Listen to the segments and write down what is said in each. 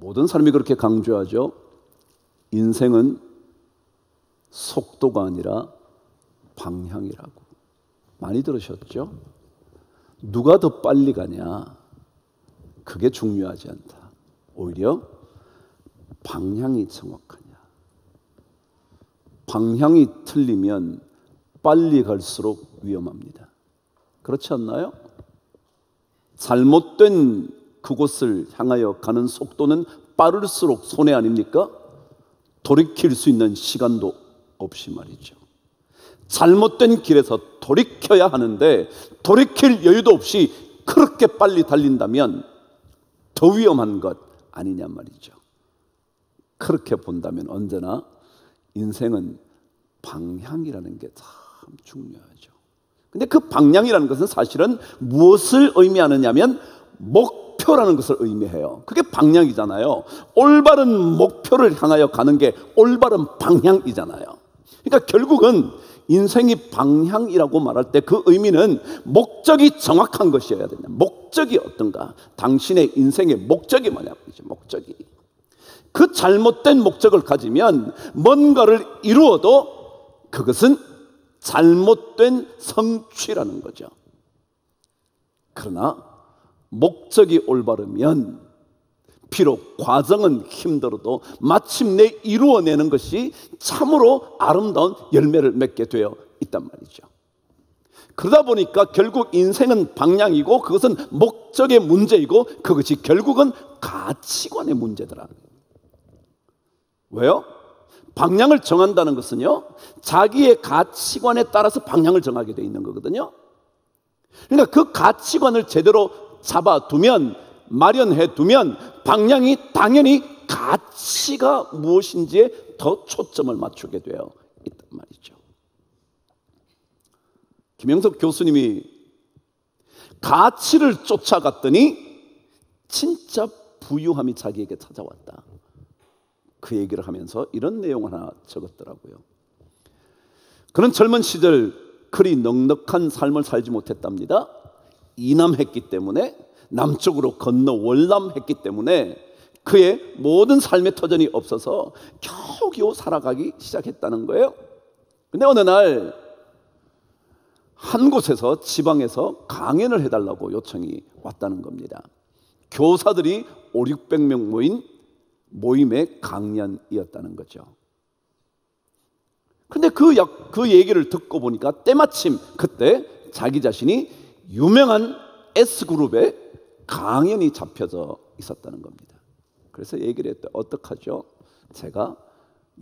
모든 사람이 그렇게 강조하죠. 인생은 속도가 아니라 방향이라고. 많이 들으셨죠? 누가 더 빨리 가냐, 그게 중요하지 않다. 오히려 방향이 정확하냐. 방향이 틀리면 빨리 갈수록 위험합니다. 그렇지 않나요? 잘못된 그곳을 향하여 가는 속도는 빠를수록 손해 아닙니까? 돌이킬 수 있는 시간도 없이 말이죠. 잘못된 길에서 돌이켜야 하는데 돌이킬 여유도 없이 그렇게 빨리 달린다면 더 위험한 것 아니냐 말이죠. 그렇게 본다면 언제나 인생은 방향이라는 게 참 중요하죠. 근데 그 방향이라는 것은 사실은 무엇을 의미하느냐면 목표라는 것을 의미해요. 그게 방향이잖아요. 올바른 목표를 향하여 가는 게 올바른 방향이잖아요. 그러니까 결국은 인생이 방향이라고 말할 때 그 의미는 목적이 정확한 것이어야 된다. 목적이 어떤가? 당신의 인생의 목적이 뭐냐? 목적이. 그 잘못된 목적을 가지면 뭔가를 이루어도 그것은 잘못된 성취라는 거죠. 그러나 목적이 올바르면 비록 과정은 힘들어도 마침내 이루어내는 것이 참으로 아름다운 열매를 맺게 되어 있단 말이죠. 그러다 보니까 결국 인생은 방향이고 그것은 목적의 문제이고 그것이 결국은 가치관의 문제더라. 왜요? 방향을 정한다는 것은요, 자기의 가치관에 따라서 방향을 정하게 되어 있는 거거든요. 그러니까 그 가치관을 제대로 잡아두면, 마련해 두면 방향이 당연히 가치가 무엇인지에 더 초점을 맞추게 되어 있단 말이죠. 김영석 교수님이 가치를 쫓아갔더니 진짜 부유함이 자기에게 찾아왔다. 그 얘기를 하면서 이런 내용을 하나 적었더라고요. 그는 젊은 시절 그리 넉넉한 삶을 살지 못했답니다. 이남했기 때문에, 남쪽으로 건너 월남했기 때문에 그의 모든 삶의 터전이 없어서 겨우겨우 살아가기 시작했다는 거예요. 근데 어느 날 한 곳에서, 지방에서 강연을 해달라고 요청이 왔다는 겁니다. 교사들이 500~600명 모인 모임의 강연이었다는 거죠. 근데 그 얘기를 듣고 보니까 때마침 그때 자기 자신이 유명한 S그룹에 강연이 잡혀져 있었다는 겁니다. 그래서 얘기를 했대. 어떡하죠? 제가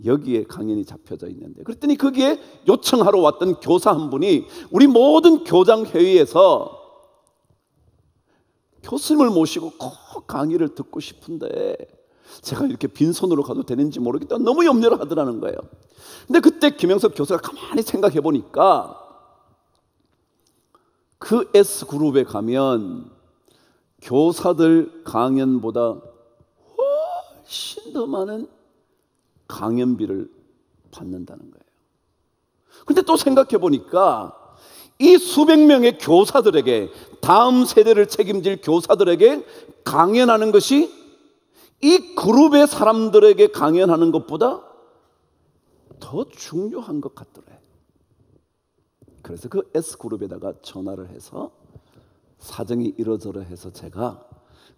여기에 강연이 잡혀져 있는데. 그랬더니 거기에 요청하러 왔던 교사 한 분이 우리 모든 교장 회의에서 교수님을 모시고 꼭 강의를 듣고 싶은데 제가 이렇게 빈손으로 가도 되는지 모르겠다, 너무 염려를 하더라는 거예요. 근데 그때 김영석 교수가 가만히 생각해 보니까 그 S그룹에 가면 교사들 강연보다 훨씬 더 많은 강연비를 받는다는 거예요. 근데 또 생각해 보니까 이 수백 명의 교사들에게, 다음 세대를 책임질 교사들에게 강연하는 것이 이 그룹의 사람들에게 강연하는 것보다 더 중요한 것 같더래. 그래서 그 S그룹에다가 전화를 해서 사정이 이러저러 해서 제가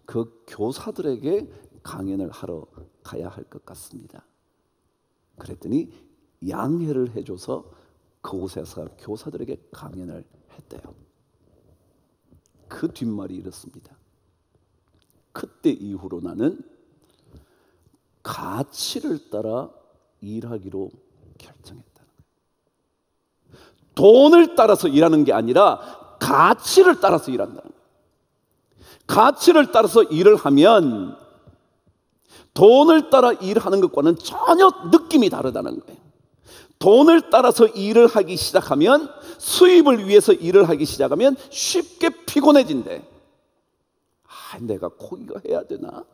그 교사들에게 강연을 하러 가야 할 것 같습니다. 그랬더니 양해를 해줘서 그곳에서 교사들에게 강연을 했대요. 그 뒷말이 이렇습니다. 그때 이후로 나는 가치를 따라 일하기로 결정했다는 거예요. 돈을 따라서 일하는 게 아니라 가치를 따라서 일한다는 거예요. 가치를 따라서 일을 하면 돈을 따라 일하는 것과는 전혀 느낌이 다르다는 거예요. 돈을 따라서 일을 하기 시작하면, 수입을 위해서 일을 하기 시작하면 쉽게 피곤해진대. 내가 꼭 이거 해야 되나?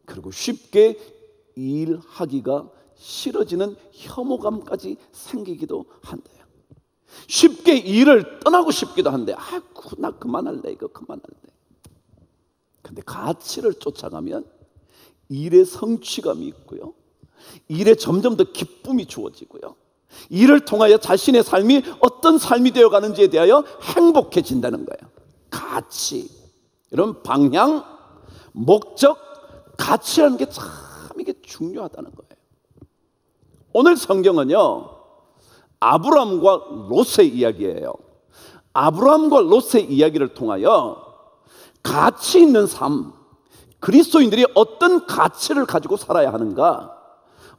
그리고 쉽게 일하기가 싫어지는 혐오감까지 생기기도 한대요. 쉽게 일을 떠나고 싶기도 한데, 나 그만할래, 이거 그만할래. 근데 가치를 쫓아가면 일의 성취감이 있고요, 일에 점점 더 기쁨이 주어지고요, 이를 통하여 자신의 삶이 어떤 삶이 되어가는지에 대하여 행복해진다는 거예요. 가치, 이런 방향, 목적, 가치라는 게 참 이게 중요하다는 거예요. 오늘 성경은요, 아브라함과 롯의 이야기예요. 아브라함과 롯의 이야기를 통하여 가치 있는 삶, 그리스도인들이 어떤 가치를 가지고 살아야 하는가,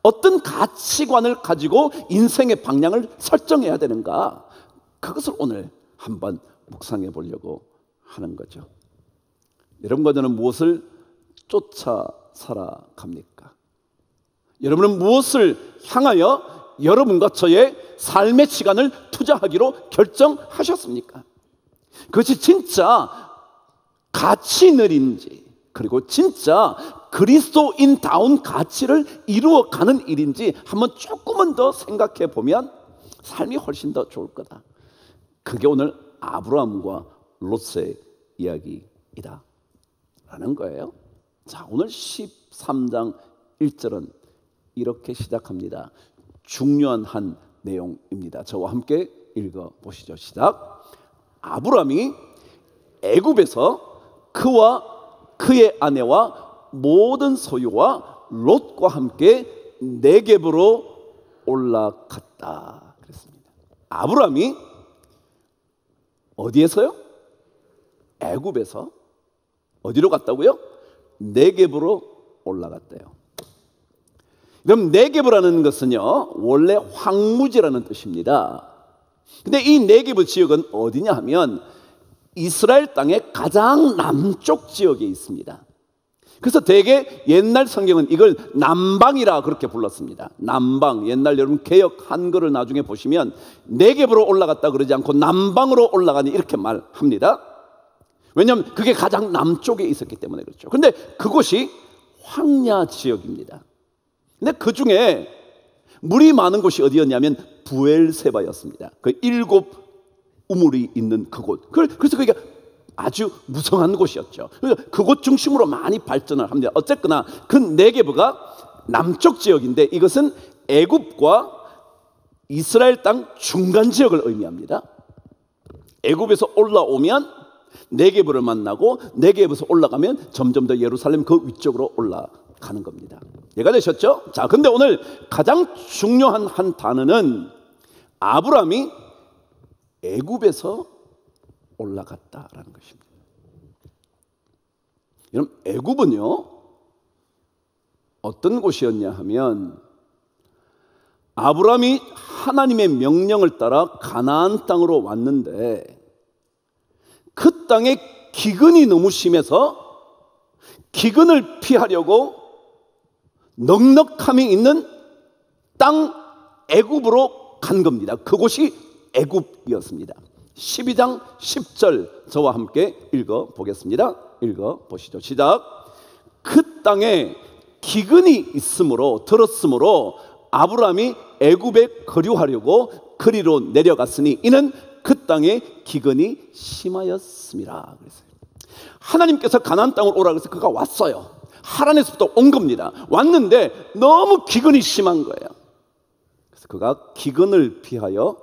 어떤 가치관을 가지고 인생의 방향을 설정해야 되는가, 그것을 오늘 한번 묵상해 보려고 하는 거죠. 여러분과 저는 무엇을 쫓아 살아갑니까? 여러분은 무엇을 향하여 여러분과 저의 삶의 시간을 투자하기로 결정하셨습니까? 그것이 진짜 가치 있는 일인지, 그리고 진짜 그리스도인다운 가치를 이루어가는 일인지 한번 조금은 더 생각해 보면 삶이 훨씬 더 좋을 거다. 그게 오늘 아브라함과 롯의 이야기이다 라는 거예요. 자, 오늘 13장 1절은 이렇게 시작합니다. 중요한 한 내용입니다. 저와 함께 읽어보시죠. 시작. 아브라함이 애굽에서 그와 그의 아내와 모든 소유와 롯과 함께 네겝으로 올라갔다 그랬습니다. 아브라함이 어디에서요? 애굽에서 어디로 갔다고요? 네겝으로 올라갔대요. 그럼 네겝이라는 것은요, 원래 황무지라는 뜻입니다. 근데 이 네겝 지역은 어디냐 하면 이스라엘 땅의 가장 남쪽 지역에 있습니다. 그래서 대개 옛날 성경은 이걸 남방이라 그렇게 불렀습니다. 남방, 옛날 여러분 개역 한글을 나중에 보시면 네겝으로 올라갔다 그러지 않고 남방으로 올라가니 이렇게 말합니다. 왜냐하면 그게 가장 남쪽에 있었기 때문에 그렇죠. 그런데 그곳이 황야 지역입니다. 근데 그 중에 물이 많은 곳이 어디였냐면 부엘세바였습니다. 그 7 우물이 있는 그곳. 그래서 그게 아주 무성한 곳이었죠. 그래서 그곳 중심으로 많이 발전을 합니다. 어쨌거나 그 네겝가 남쪽 지역인데 이것은 애굽과 이스라엘 땅 중간 지역을 의미합니다. 애굽에서 올라오면 네겝을 만나고 네겝에서 올라가면 점점 더 예루살렘 그 위쪽으로 올라가는 겁니다. 이해가 되셨죠? 자, 근데 오늘 가장 중요한 한 단어는 아브라함이 애굽에서 올라갔다라는 것입니다. 여러분, 애굽은요 어떤 곳이었냐 하면 아브라함이 하나님의 명령을 따라 가나안 땅으로 왔는데 그 땅에 기근이 너무 심해서 기근을 피하려고 넉넉함이 있는 땅 애굽으로 간 겁니다. 그곳이 애굽이었습니다. 12장 10절 저와 함께 읽어보겠습니다. 읽어보시죠. 시작. 그 땅에 기근이 들었으므로 아브라함이 애굽에 거류하려고 그리로 내려갔으니 이는 그 땅에 기근이 심하였습니다. 그랬어요. 하나님께서 가나안 땅으로 오라 그래서 그가 왔어요. 하란에서부터 온 겁니다. 왔는데 너무 기근이 심한 거예요. 그래서 그가 기근을 피하여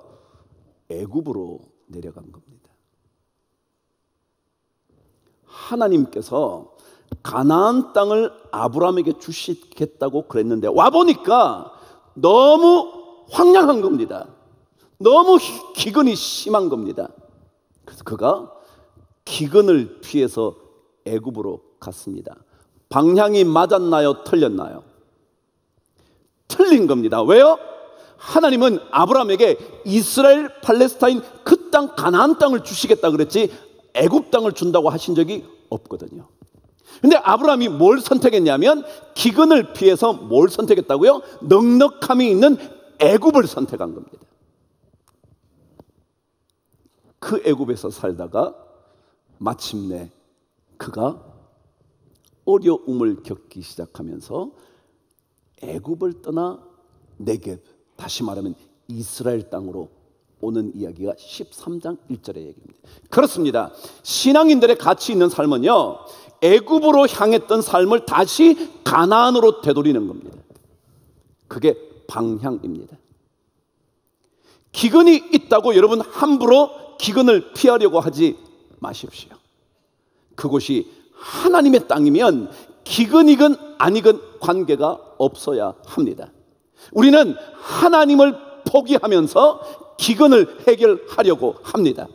애굽으로 내려간 겁니다. 하나님께서 가나안 땅을 아브라함에게 주시겠다고 그랬는데 와보니까 너무 황량한 겁니다. 너무 기근이 심한 겁니다. 그래서 그가 기근을 피해서 애굽으로 갔습니다. 방향이 맞았나요? 틀렸나요? 틀린 겁니다. 왜요? 하나님은 아브라함에게 이스라엘 팔레스타인 그 땅 가나안 땅을 주시겠다 그랬지 애굽 땅을 준다고 하신 적이 없거든요. 근데 아브라함이 뭘 선택했냐면 기근을 피해서 뭘 선택했다고요? 넉넉함이 있는 애굽을 선택한 겁니다. 그 애굽에서 살다가 마침내 그가 어려움을 겪기 시작하면서 애굽을 떠나 네겝, 다시 말하면 이스라엘 땅으로 오는 이야기가 13장 1절의 얘기입니다. 그렇습니다. 신앙인들의 가치 있는 삶은요, 애굽으로 향했던 삶을 다시 가나안으로 되돌리는 겁니다. 그게 방향입니다. 기근이 있다고 여러분 함부로 기근을 피하려고 하지 마십시오. 그곳이 하나님의 땅이면 기근이건 아니건 관계가 없어야 합니다. 우리는 하나님을 포기하면서 기근을 해결하려고 합니다.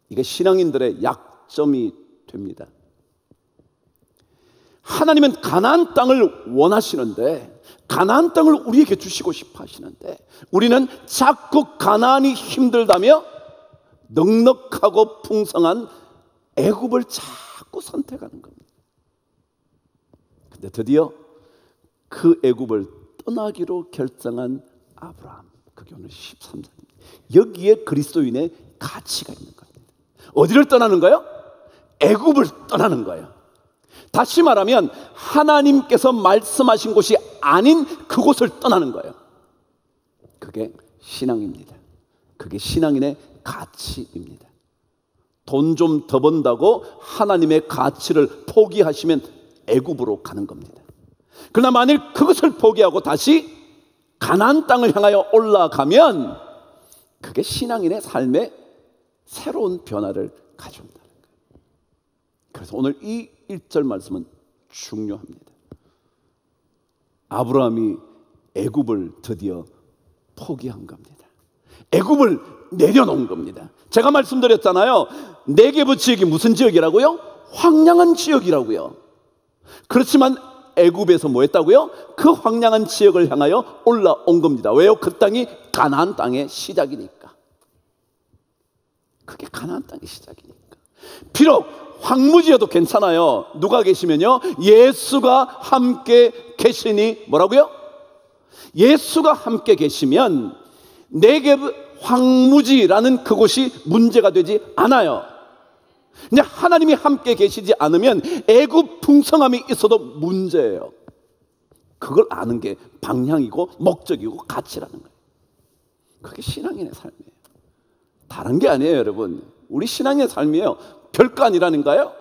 이게 신앙인들의 약점이 됩니다. 하나님은 가나안 땅을 원하시는데, 가나안 땅을 우리에게 주시고 싶어 하시는데, 우리는 자꾸 가나안이 힘들다며 넉넉하고 풍성한 애굽을 자꾸 선택하는 겁니다. 근데 드디어 그 애굽을 떠나기로 결정한 아브라함, 그게 오늘 13장입니다. 여기에 그리스도인의 가치가 있는 겁니다. 어디를 떠나는 거예요? 애굽을 떠나는 거예요. 다시 말하면 하나님께서 말씀하신 곳이 아닌 그곳을 떠나는 거예요. 그게 신앙입니다. 그게 신앙인의 가치입니다. 돈 좀 더 번다고 하나님의 가치를 포기하시면 애굽으로 가는 겁니다. 그러나 만일 그것을 포기하고 다시 가나안 땅을 향하여 올라가면 그게 신앙인의 삶에 새로운 변화를 가져온다는 거예요. 그래서 오늘 이 1절 말씀은 중요합니다. 아브라함이 애굽을 드디어 포기한 겁니다. 애굽을 내려놓은 겁니다. 제가 말씀드렸잖아요. 네게브 지역이 무슨 지역이라고요? 황량한 지역이라고요. 그렇지만 애굽에서 뭐 했다고요? 그 황량한 지역을 향하여 올라온 겁니다. 왜요? 그 땅이 가나안 땅의 시작이니까. 그게 가나안 땅의 시작이니까. 비록 황무지여도 괜찮아요. 누가 계시면요, 예수가 함께 계시니 뭐라고요? 예수가 함께 계시면 네게브 황무지라는 그곳이 문제가 되지 않아요. 근데 하나님이 함께 계시지 않으면 애굽 풍성함이 있어도 문제예요. 그걸 아는 게 방향이고 목적이고 가치라는 거예요. 그게 신앙인의 삶이에요. 다른 게 아니에요, 여러분. 우리 신앙의 삶이에요. 별거 아니라는가요?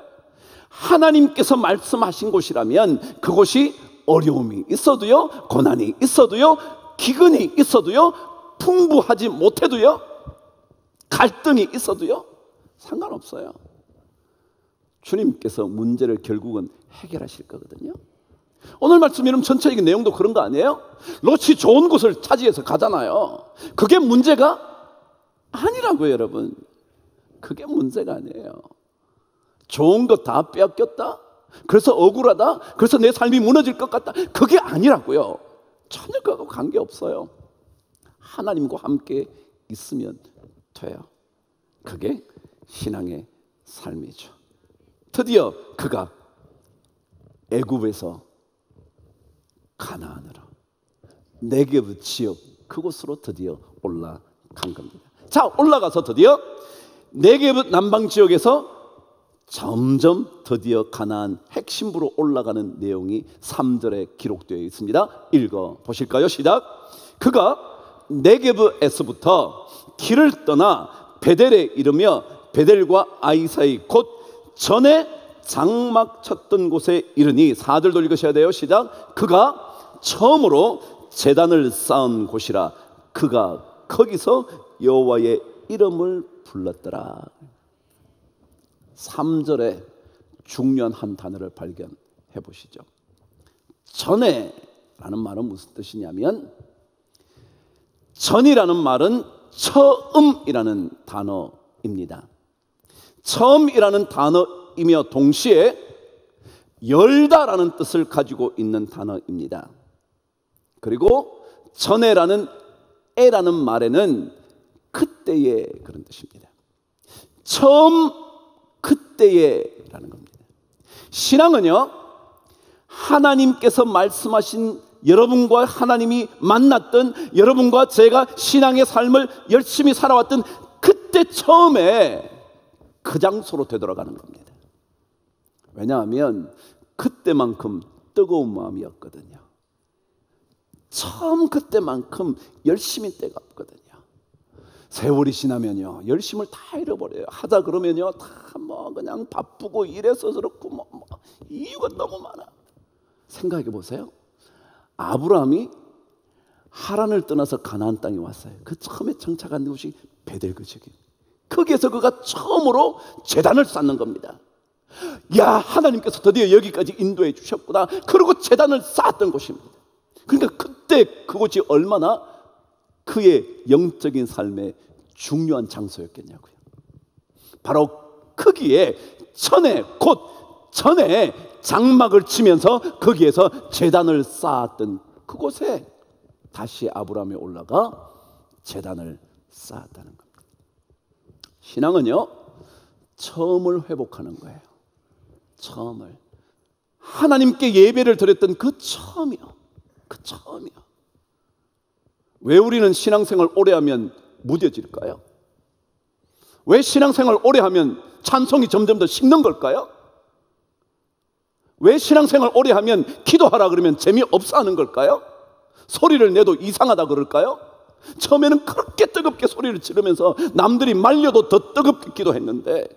하나님께서 말씀하신 곳이라면 그곳이 어려움이 있어도요, 고난이 있어도요, 기근이 있어도요, 풍부하지 못해도요, 갈등이 있어도요, 상관없어요. 주님께서 문제를 결국은 해결하실 거거든요. 오늘 말씀 여러분 전체적인 내용도 그런 거 아니에요? 롯이 좋은 곳을 차지해서 가잖아요. 그게 문제가 아니라고요, 여러분. 그게 문제가 아니에요. 좋은 거 다 빼앗겼다? 그래서 억울하다? 그래서 내 삶이 무너질 것 같다? 그게 아니라고요. 전혀 그하고 관계없어요. 하나님과 함께 있으면 돼요. 그게 신앙의 삶이죠. 드디어 그가 애굽에서 가나안으로, 네게브 지역 그곳으로 드디어 올라간 겁니다. 자, 올라가서 드디어 네게브 남방 지역에서 점점 드디어 가나안 핵심부로 올라가는 내용이 3절에 기록되어 있습니다. 읽어 보실까요? 시작. 그가 네게브에서부터 길을 떠나 베델에 이르며 베델과 아이 사이 곧 전에 장막 쳤던 곳에 이르니, 4절도 읽으셔야 돼요. 시작. 그가 처음으로 제단을 쌓은 곳이라 그가 거기서 여호와의 이름을 불렀더라. 3절에 중요한 한 단어를 발견해 보시죠. 전에라는 말은 무슨 뜻이냐면, 전이라는 말은 처음이라는 단어입니다. 처음이라는 단어이며 동시에 열다라는 뜻을 가지고 있는 단어입니다. 그리고 전에라는 에라는 말에는 그때의 그런 뜻입니다. 처음 그때의라는 겁니다. 신앙은요, 하나님께서 말씀하신, 여러분과 하나님이 만났던, 여러분과 제가 신앙의 삶을 열심히 살아왔던 그때 처음에 그 장소로 되돌아가는 겁니다. 왜냐하면 그때만큼 뜨거운 마음이었거든요. 처음 그때만큼 열심히 때가 없거든요. 세월이 지나면요 열심을 다 잃어버려요. 하자 그러면요 다 뭐 그냥 바쁘고 일해서 그렇고 뭐 이유가 너무 많아. 생각해 보세요. 아브라함이 하란을 떠나서 가나안 땅에 왔어요. 그 처음에 정착한 곳이 베델그 지기. 거기에서 그가 처음으로 제단을 쌓는 겁니다. 야, 하나님께서 드디어 여기까지 인도해 주셨구나. 그리고 제단을 쌓았던 곳입니다. 그러니까 그때 그곳이 얼마나 그의 영적인 삶의 중요한 장소였겠냐고요. 바로 거기에 전에 장막을 치면서 거기에서 제단을 쌓았던 그곳에 다시 아브라함이 올라가 제단을 쌓았다는 겁니다. 신앙은요 처음을 회복하는 거예요. 처음을 하나님께 예배를 드렸던 그 처음이요. 왜 우리는 신앙생활 오래 하면 무뎌질까요? 왜 신앙생활 오래 하면 찬송이 점점 더 식는 걸까요? 왜 신앙생활 오래 하면 기도하라 그러면 재미없어 하는 걸까요? 소리를 내도 이상하다 그럴까요? 처음에는 그렇게 뜨겁게 소리를 지르면서 남들이 말려도 더 뜨겁게 기도했는데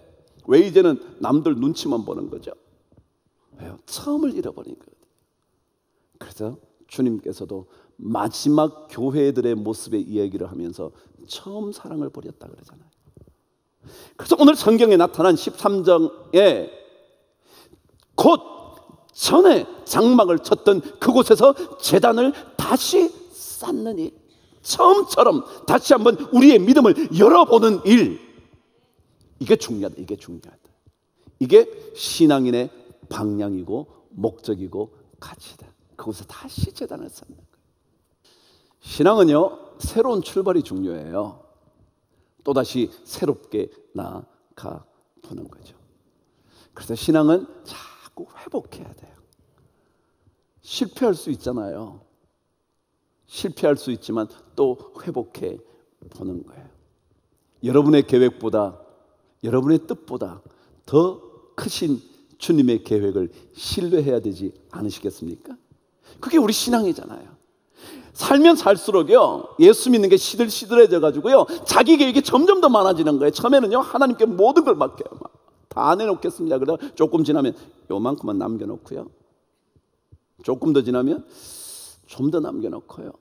왜 이제는 남들 눈치만 보는 거죠? 왜요? 처음을 잃어버린 거예요. 그래서 주님께서도 마지막 교회들의 모습의 이야기를 하면서 처음 사랑을 버렸다 그러잖아요. 그래서 오늘 성경에 나타난 13장에 곧 전에 장막을 쳤던 그곳에서 제단을 다시 쌓는 일, 처음처럼 다시 한번 우리의 믿음을 열어보는 일, 이게 중요하다. 이게 신앙인의 방향이고 목적이고 가치다. 그곳에 다시 제단을 쌓는 거예요. 신앙은요 새로운 출발이 중요해요. 또다시 새롭게 나아가 보는 거죠. 그래서 신앙은 자꾸 회복해야 돼요. 실패할 수 있잖아요. 실패할 수 있지만 또 회복해 보는 거예요. 여러분의 계획보다, 여러분의 뜻보다 더 크신 주님의 계획을 신뢰해야 되지 않으시겠습니까? 그게 우리 신앙이잖아요. 살면 살수록요 예수 믿는 게 시들시들해져 가지고요 자기 계획이 점점 더 많아지는 거예요. 처음에는요 하나님께 모든 걸 맡겨요. 다 내놓겠습니다. 그러다 조금 지나면 요만큼만 남겨놓고요, 조금 더 지나면 좀 더 남겨놓고요.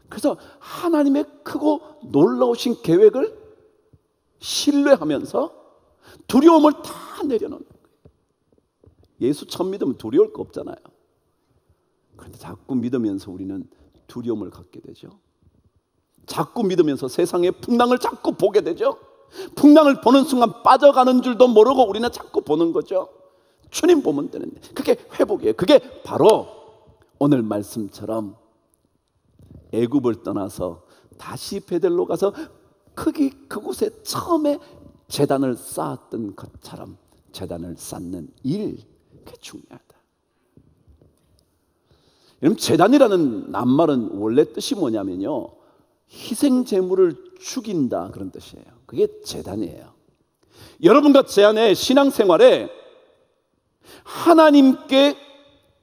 그래서 하나님의 크고 놀라우신 계획을 신뢰하면서 두려움을 다 내려놓는 거예요. 예수 처음 믿으면 두려울 거 없잖아요. 그런데 자꾸 믿으면서 우리는 두려움을 갖게 되죠. 자꾸 믿으면서 세상의 풍랑을 자꾸 보게 되죠. 풍랑을 보는 순간 빠져가는 줄도 모르고 우리는 자꾸 보는 거죠. 주님 보면 되는데 그게 회복이에요. 그게 바로 오늘 말씀처럼 애굽을 떠나서 다시 베델로 가서 그곳에 처음에 제단을 쌓았던 것처럼 제단을 쌓는 일, 그게 중요하다. 여러분 제단이라는 낱말은 원래 뜻이 뭐냐면요 희생 제물을 죽인다 그런 뜻이에요. 그게 제단이에요. 여러분과 제 안에 신앙생활에 하나님께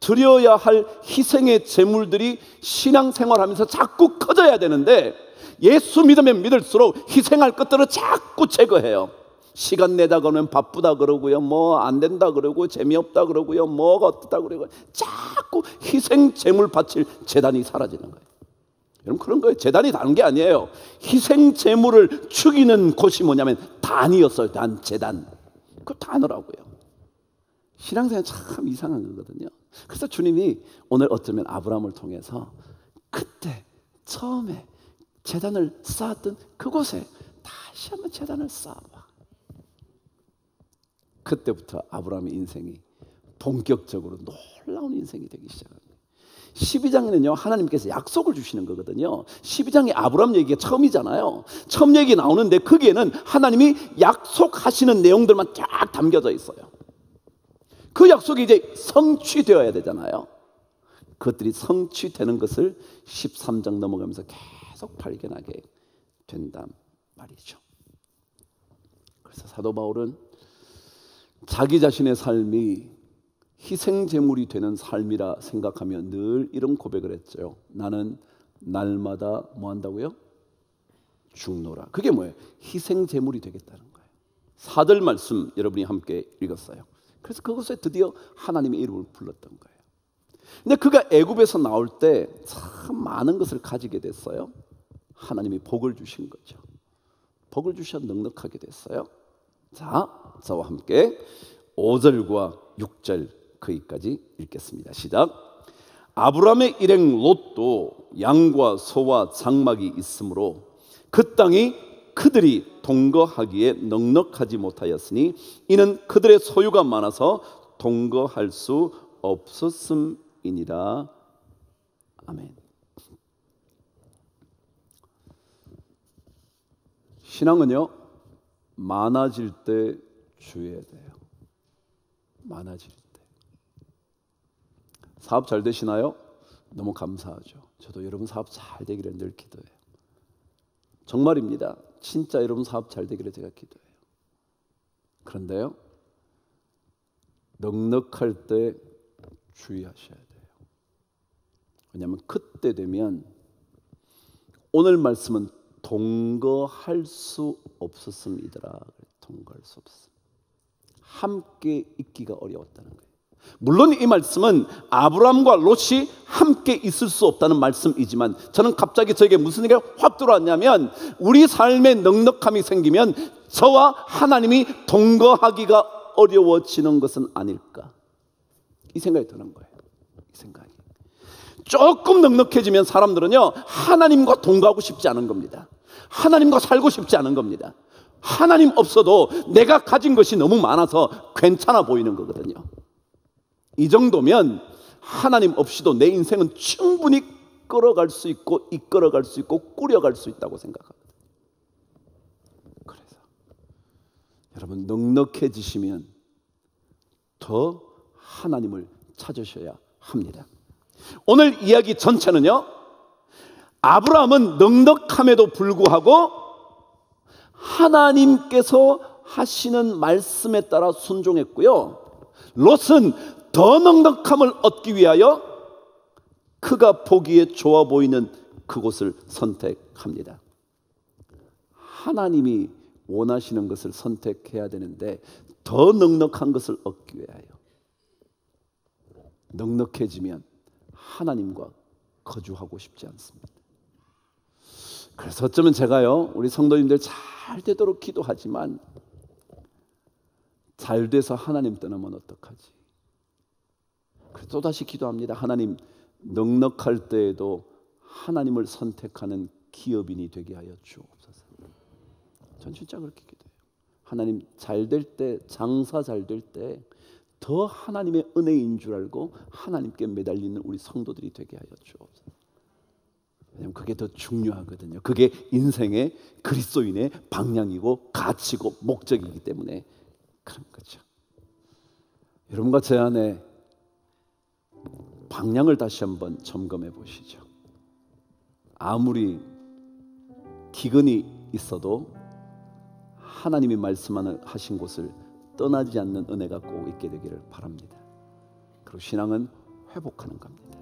드려야 할 희생의 제물들이 신앙생활하면서 자꾸 커져야 되는데 예수 믿으면 믿을수록 희생할 것들을 자꾸 제거해요. 시간 내다 그러면 바쁘다 그러고요, 뭐 안 된다 그러고 재미없다 그러고요, 뭐가 어떻다 그러고 자꾸 희생 제물 바칠 제단이 사라지는 거예요. 여러분 그런 거예요. 제단이 다른 게 아니에요. 희생 제물을 죽이는 곳이 뭐냐면 단이었어요. 제단. 그 단어라고요. 신앙생활 참 이상한 거거든요. 그래서 주님이 오늘 어쩌면 아브라함을 통해서 그때 처음에 제단을 쌓았던 그곳에 다시 한번 제단을 쌓아봐. 그때부터 아브라함의 인생이 본격적으로 놀라운 인생이 되기 시작합니다. 12장에는요 하나님께서 약속을 주시는 거거든요. 12장이 아브라함 얘기가 처음이잖아요. 처음 얘기 나오는데 거기에는 하나님이 약속하시는 내용들만 쫙 담겨져 있어요. 그 약속이 이제 성취되어야 되잖아요. 그것들이 성취되는 것을 13장 넘어가면서 계속 발견하게 된단 말이죠. 그래서 사도 바울은 자기 자신의 삶이 희생제물이 되는 삶이라 생각하며 늘 이런 고백을 했죠. 나는 날마다 뭐 한다고요? 죽노라. 그게 뭐예요? 희생 제물이 되겠다는 거예요. 4절 말씀 여러분이 함께 읽었어요. 그래서 그것에 드디어 하나님의 이름을 불렀던 거예요. 근데 그가 애굽에서 나올 때 참 많은 것을 가지게 됐어요. 하나님이 복을 주신 거죠. 복을 주셔 넉넉하게 됐어요. 자, 저와 함께 5절과 6절 거기까지 읽겠습니다. 시작. 아브라함의 일행 롯도 양과 소와 장막이 있으므로 그 땅이 그들이 동거하기에 넉넉하지 못하였으니 이는 그들의 소유가 많아서 동거할 수 없었음이니라. 아멘. 신앙은요, 많아질 때 주의해야 돼요. 많아질 때. 사업 잘 되시나요? 너무 감사하죠. 저도 여러분 사업 잘 되기를 늘 기도해요. 정말입니다. 진짜 여러분 사업 잘 되기를 제가 기도해요. 그런데요, 넉넉할 때 주의하셔야 돼요. 왜냐하면 그때 되면 오늘 말씀은 동거할 수 없었음이더라. 동거할 수 없음. 함께 있기가 어려웠다는 거예요. 물론 이 말씀은 아브라함과 롯이 함께 있을 수 없다는 말씀이지만 저는 갑자기 저에게 무슨 얘기가 확 들어왔냐면 우리 삶에 넉넉함이 생기면 저와 하나님이 동거하기가 어려워지는 것은 아닐까, 이 생각이 드는 거예요. 이 생각이 조금 넉넉해지면 사람들은요 하나님과 동거하고 싶지 않은 겁니다. 하나님과 살고 싶지 않은 겁니다. 하나님 없어도 내가 가진 것이 너무 많아서 괜찮아 보이는 거거든요. 이 정도면 하나님 없이도 내 인생은 충분히 끌어갈 수 있고 이끌어갈 수 있고 꾸려갈 수 있다고 생각합니다. 그래서 여러분 넉넉해지시면 더 하나님을 찾으셔야 합니다. 오늘 이야기 전체는요, 아브라함은 넉넉함에도 불구하고 하나님께서 하시는 말씀에 따라 순종했고요, 롯은 더 넉넉함을 얻기 위하여 그가 보기에 좋아 보이는 그곳을 선택합니다. 하나님이 원하시는 것을 선택해야 되는데 더 넉넉한 것을 얻기 위하여 넉넉해지면 하나님과 거주하고 싶지 않습니다. 그래서 어쩌면 제가요 우리 성도님들 잘 되도록 기도하지만 잘 돼서 하나님 떠나면 어떡하지? 그래서 또다시 기도합니다. 하나님, 넉넉할 때에도 하나님을 선택하는 기업인이 되게 하여 주옵소서. 전 진짜 그렇게 기도해요. 하나님, 잘 될 때, 장사 잘 될 때 더 하나님의 은혜인 줄 알고 하나님께 매달리는 우리 성도들이 되게 하여 주옵소서. 왜냐하면 그게 더 중요하거든요. 그게 인생의 그리스도인의 방향이고 가치고 목적이기 때문에 그런 거죠. 여러분과 제 안에 방향을 다시 한번 점검해 보시죠. 아무리 기근이 있어도 하나님이 말씀하신 곳을 떠나지 않는 은혜가 꼭 있게 되기를 바랍니다. 그리고 신앙은 회복하는 겁니다.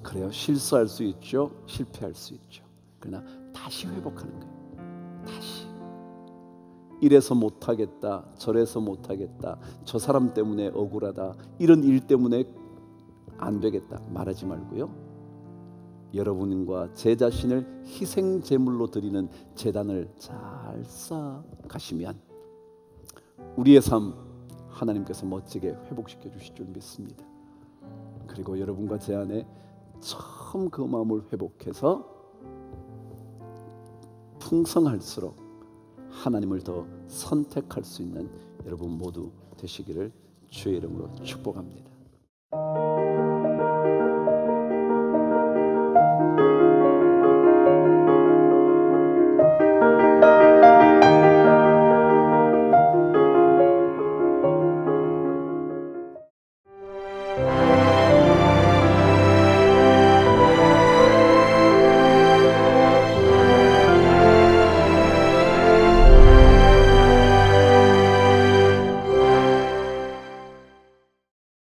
그래요, 실수할 수 있죠, 실패할 수 있죠. 그러나 다시 회복하는 거예요. 다시 이래서 못하겠다, 저래서 못하겠다, 저 사람 때문에 억울하다, 이런 일 때문에 안 되겠다 말하지 말고요, 여러분과 제 자신을 희생 제물로 드리는 제단을 잘 쌓아가시면 우리의 삶 하나님께서 멋지게 회복시켜 주실 줄 믿습니다. 그리고 여러분과 제 안에 처음 그 마음을 회복해서 풍성할수록 하나님을 더 선택할 수 있는 여러분 모두 되시기를 주의 이름으로 축복합니다.